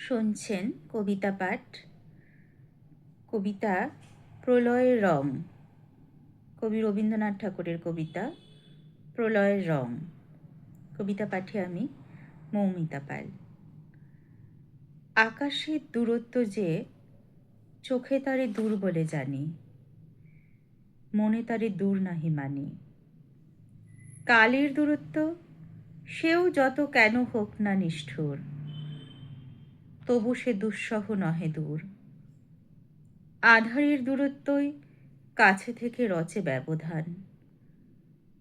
শুনছেন কবিতা পাঠ। কবিতা প্রলয়ের রং, কবি রবীন্দ্রনাথ ঠাকুরের কবিতা প্রলয়ের রং। কবিতা পাঠে আমি মৌমিতা পাল। আকাশের দূরত্ব যে চোখে তারে দূর বলে জানি, মনে তারে দূর নাহি মানি। কালের দূরত্ব সেও যত কেন হোক না নিষ্ঠুর, তবু সে দুঃসহ নহে দূর। আঁধারের দূরত্বই কাছে থেকে রচে ব্যবধান,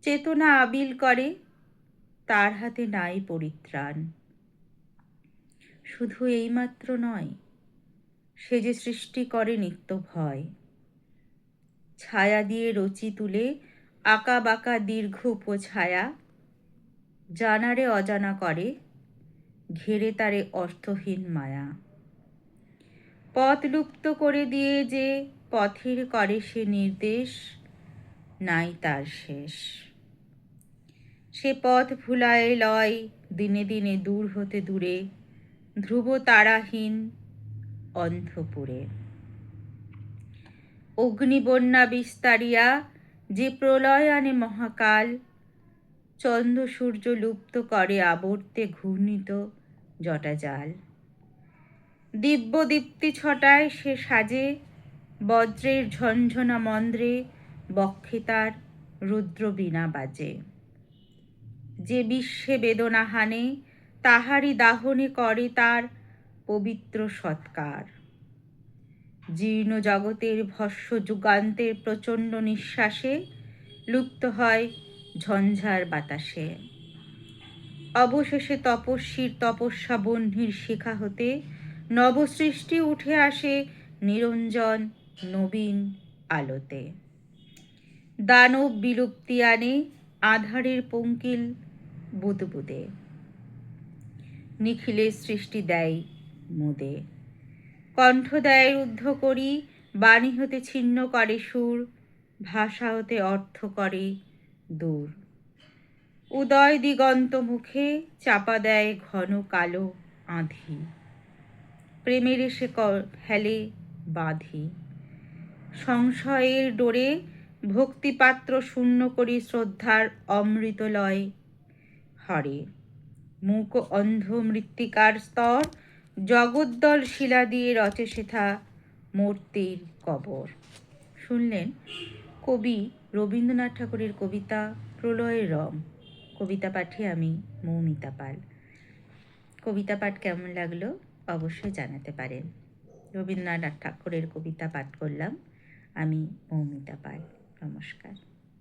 চেতনা আবিল করে তার হাতে নাই পরিত্রাণ। শুধু এইমাত্র নয়, সে যে সৃষ্টি করে নিত্য ভয়। ছায়া দিয়ে রচি তুলে আঁকা বাঁকা দীর্ঘ উপছায়া, জানারে অজানা করে ঘেরে তারে অর্থহীন মায়া। পথ লুপ্ত করে দিয়ে যে পথের করে সে নির্দেশ, নাই তার শেষ। সে পথ ভুলায় লয় দিনে দিনে দূর হতে দূরে, ধ্রুব তারাহীন অন্ধপুরে। অগ্নিবন্যা বিস্তারিয়া যে প্রলয় আনে মহাকাল, চন্দ্র সূর্য লুপ্ত করে আবর্তে ঘূর্ণিত জটাজাল। দিব্য দীপ্তি ছটায় সে সাজে, বজ্রের ঝনঝনা মন্দ্রে বক্ষে তার রুদ্র বীণা বাজে। যে বিশ্বে বেদনা হানে তাহারি দাহনে করে তার পবিত্র সৎকার। জীর্ণ জগতের ভস্য যুগান্তের প্রচণ্ড নিঃশ্বাসে লুপ্ত হয় ঝঞ্ঝার বাতাসে। অবশেষে তপস্বীর তপস্যা বহ্নির শিখা হতে নবসৃষ্টি উঠে আসে নিরঞ্জন নবীন আলোতে। দানব বিলুপ্তি আনে আঁধারের পঙ্কিল বুদবুদে, নিখিলের সৃষ্টি দেয় মুদে। কণ্ঠ দেয় রুদ্ধ করি, বাণী হতে ছিন্ন করে সুর, ভাষা হতে অর্থ করে দূর। উদয় দিগন্ত মুখে চাপা দেয় ঘন কালো আঁধি, প্রেমের এসে ফেলে বাঁধি। সংশয়ের ডোরে ভক্তিপাত্র শূন্য করি শ্রদ্ধার অমৃতলয় হরে। মূক অন্ধ মৃত্তিকার স্তর জগদ্দল শিলা দিয়ে রচে সেথা মূর্তির কবর। শুনলেন কবি রবীন্দ্রনাথ ঠাকুরের কবিতা প্রলয়ের রং। কবিতা পাঠে আমি মৌমিতা পাল। কবিতা পাঠ কেমন লাগলো অবশ্যই জানাতে পারেন। রবীন্দ্রনাথ ঠাকুরের কবিতা পাঠ করলাম আমি মৌমিতা পাল। নমস্কার।